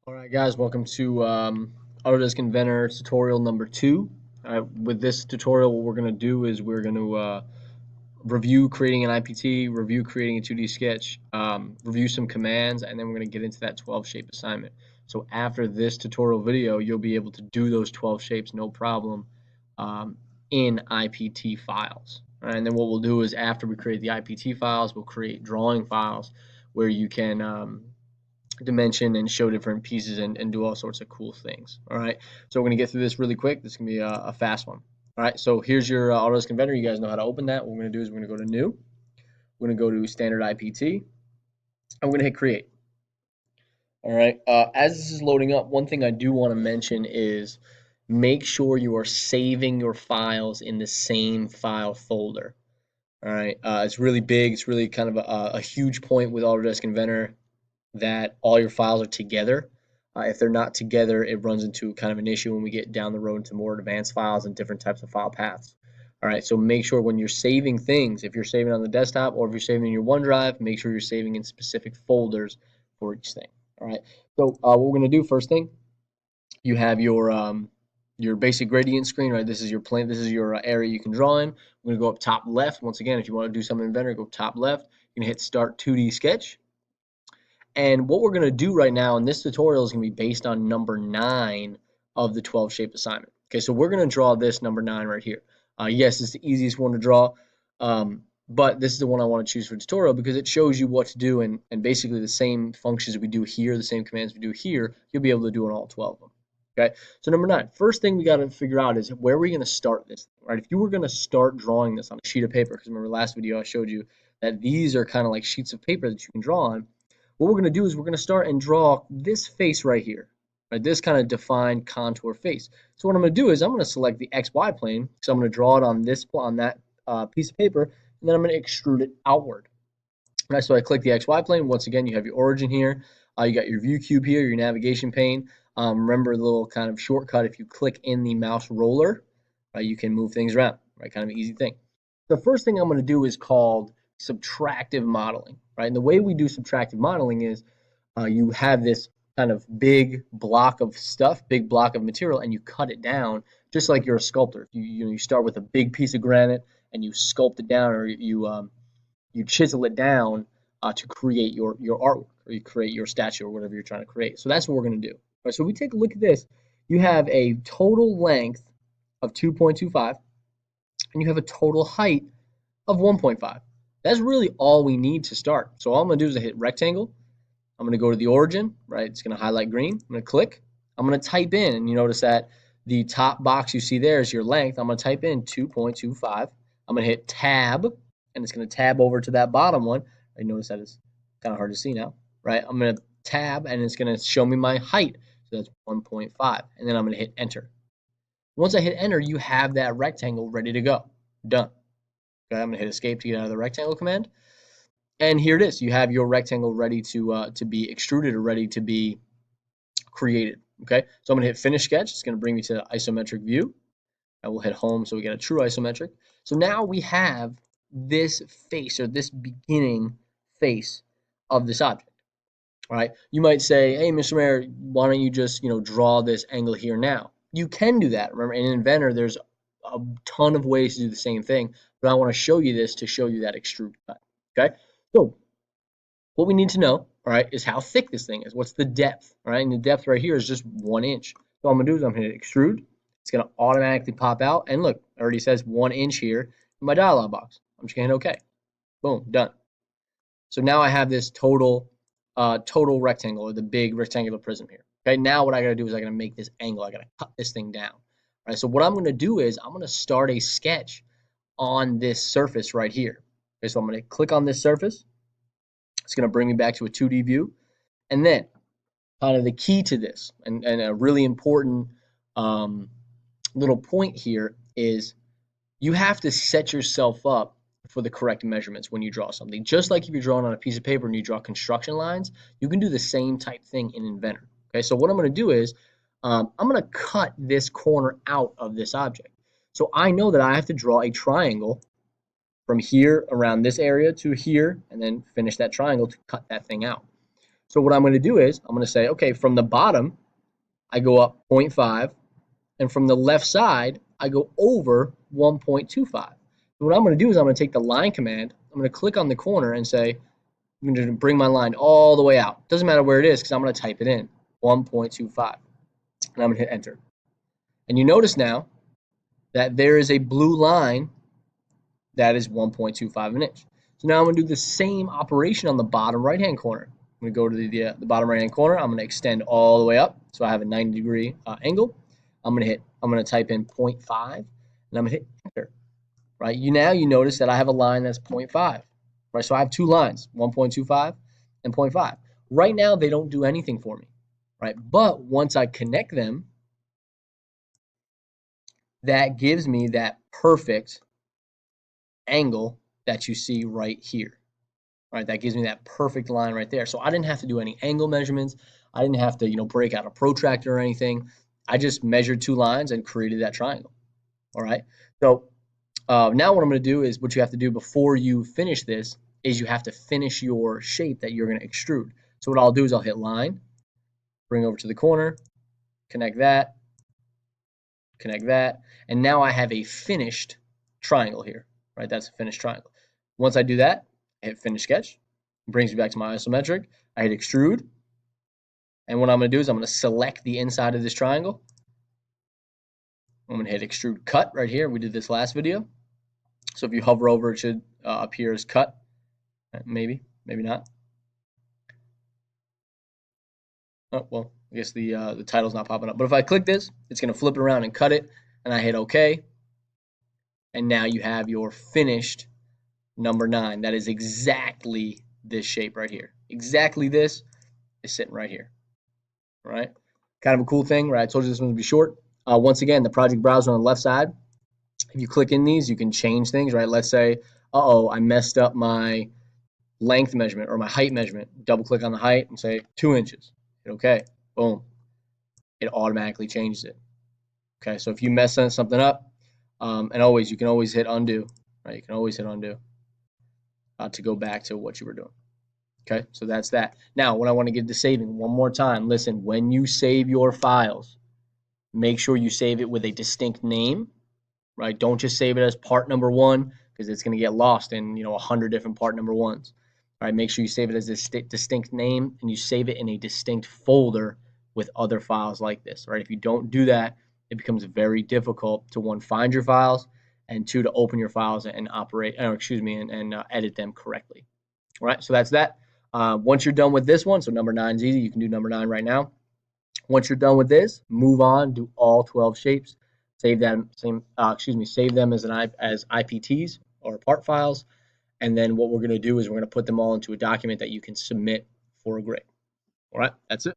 All right, guys, welcome to Autodesk Inventor tutorial number 2. With this tutorial, what we're going to do is we're going to review creating an IPT, review creating a 2D sketch, review some commands, and then we're going to get into that 12 shape assignment. So after this tutorial video, you'll be able to do those 12 shapes no problem in IPT files. All right, and then what we'll do is after we create the IPT files, we'll create drawing files where you can dimension and show different pieces and do all sorts of cool things. All right, so we're going to get through this really quick. This is going to be a fast one. All right, so here's your Autodesk Inventor. You guys know how to open that. What we're going to do is we're going to go to New. We're going to go to Standard IPT, and we're going to hit Create. All right, as this is loading up, one thing I do want to mention is make sure you are saving your files in the same file folder. All right, it's really big. It's really kind of a huge point with Autodesk Inventor that all your files are together. If they're not together, it runs into kind of an issue when we get down the road into more advanced files and different types of file paths. All right, so make sure when you're saving things, if you're saving on the desktop or if you're saving in your OneDrive, make sure you're saving in specific folders for each thing. All right, so what we're going to do first thing, you have your basic gradient screen, right? This is your plane. This is your area you can draw in. We're going to go up top left. Once again, if you want to do something in Inventor, go top left. You're going to hit Start 2D Sketch. And what we're going to do right now in this tutorial is going to be based on number 9 of the 12 shape assignment. Okay, so we're going to draw this number 9 right here. Yes, it's the easiest one to draw, but this is the one I want to choose for tutorial because it shows you what to do and basically the same functions we do here, the same commands we do here, you'll be able to do in all 12 of them. Okay, so number 9, first thing we got to figure out is where are we going to start this, right? If you were going to start drawing this on a sheet of paper, because remember last video I showed you that these are kind of like sheets of paper that you can draw on, what we're going to do is we're going to start and draw this face right here, right? This kind of defined contour face. So what I'm going to do is I'm going to select the XY plane, so I'm going to draw it on that piece of paper, and then I'm going to extrude it outward. Right, so I click the XY plane. Once again, you have your origin here. You got your view cube here, your navigation pane. Remember the little kind of shortcut. If you click in the mouse roller, right, you can move things around. Right, kind of an easy thing. The first thing I'm going to do is called subtractive modeling. Right, and the way we do subtractive modeling is you have this kind of big block of stuff, big block of material, and you cut it down just like you're a sculptor. You start with a big piece of granite and you sculpt it down, or you chisel it down to create your artwork, or you create your statue or whatever you're trying to create. So that's what we're going to do. All right, so we take a look at this. You have a total length of 2.25 and you have a total height of 1.5. That's really all we need to start. So all I'm going to do is hit rectangle. I'm going to go to the origin, right? It's going to highlight green. I'm going to click. I'm going to type in, and you notice that the top box you see there is your length. I'm going to type in 2.25. I'm going to hit tab, and it's going to tab over to that bottom one. I notice that it's kind of hard to see now, right? I'm going to tab, and it's going to show me my height. So that's 1.5, and then I'm going to hit enter. Once I hit enter, you have that rectangle ready to go. Done. Okay, I'm going to hit escape to get out of the rectangle command. And here it is. You have your rectangle ready to be extruded or ready to be created. Okay, so I'm going to hit Finish Sketch. It's going to bring me to the isometric view. I will hit Home so we get a true isometric. So now we have this face, or this beginning face of this object. All right. You might say, "Hey, Mr. Mayor, why don't you just draw this angle here now?" You can do that. Remember, in Inventor, there's a ton of ways to do the same thing, but I want to show you this to show you that extrude cut. Okay. So what we need to know, all right, is how thick this thing is. What's the depth, all right? And the depth right here is just 1 inch. So all I'm gonna do is I'm gonna hit extrude. It's gonna automatically pop out, and look, it already says 1 inch here in my dialog box. I'm just gonna hit OK. Boom, done. So now I have this total rectangle, or the big rectangular prism here. Okay, now what I gotta do is I gotta make this angle. I gotta cut this thing down. All right, so what I'm gonna do is I'm gonna start a sketch on this surface right here. Okay, so I'm gonna click on this surface. It's going to bring me back to a 2D view. And then kind of the key to this, and a really important little point here, is you have to set yourself up for the correct measurements when you draw something. Just like if you're drawing on a piece of paper and you draw construction lines, you can do the same type thing in Inventor. Okay, so what I'm going to do is I'm going to cut this corner out of this object. So I know that I have to draw a triangle from here around this area to here, and then finish that triangle to cut that thing out. So what I'm going to do is I'm going to say, okay, from the bottom, I go up 0.5, and from the left side, I go over 1.25. So what I'm going to do is I'm going to take the line command, I'm going to click on the corner and say, I'm going to bring my line all the way out. Doesn't matter where it is because I'm going to type it in, 1.25, and I'm going to hit enter. And you notice now that there is a blue line that is 1.25 of an inch. So now I'm going to do the same operation on the bottom right-hand corner. I'm going to go to the bottom right-hand corner. I'm going to extend all the way up, so I have a 90-degree angle. I'm going to type in 0.5, and I'm going to hit enter. Right? Now you notice that I have a line that's 0.5. Right? So I have two lines, 1.25 and 0.5. Right now they don't do anything for me. Right? But once I connect them, that gives me that perfect angle that you see right here. Right, that gives me that perfect line right there. So I didn't have to do any angle measurements. I didn't have to, break out a protractor or anything. I just measured two lines and created that triangle. All right. So now what I'm going to do is what you have to do before you finish this is you have to finish your shape that you're going to extrude. So what I'll do is I'll hit line, bring over to the corner, connect that, and now I have a finished triangle here. Right, that's a finished triangle. Once I do that, I hit finish sketch. It brings me back to my isometric. I hit extrude. And what I'm going to do is I'm going to select the inside of this triangle. I'm going to hit extrude cut right here. We did this last video. So if you hover over, it should appear as cut. Maybe, maybe not. Oh, well, I guess the title's not popping up. But if I click this, it's going to flip it around and cut it. And I hit OK. And now you have your finished number 9. That is exactly this shape right here. Exactly this is sitting right here. All right. Kind of a cool thing, right? I told you this one would be short. Once again, the project browser on the left side, if you click in these, you can change things, right? Let's say, I messed up my length measurement or my height measurement. Double click on the height and say 2 inches. Hit OK. Boom. It automatically changes it. Okay, so if you mess something up, and you can always hit undo, right? You can always hit undo to go back to what you were doing. Okay, so that's that. Now, when I want to get to saving, one more time, listen, when you save your files, make sure you save it with a distinct name, right? Don't just save it as part number 1 because it's going to get lost in 100 different part number 1s. All right, make sure you save it as a distinct name and you save it in a distinct folder with other files like this. Right? If you don't do that, it becomes very difficult to, 1, find your files, and 2, to open your files and edit them correctly. All right, so that's that. Once you're done with this one, so number 9 is easy. You can do number 9 right now. Once you're done with this, move on, do all 12 shapes. Save them as IPTs or part files. And then what we're going to do is we're going to put them all into a document that you can submit for a grade. All right, that's it.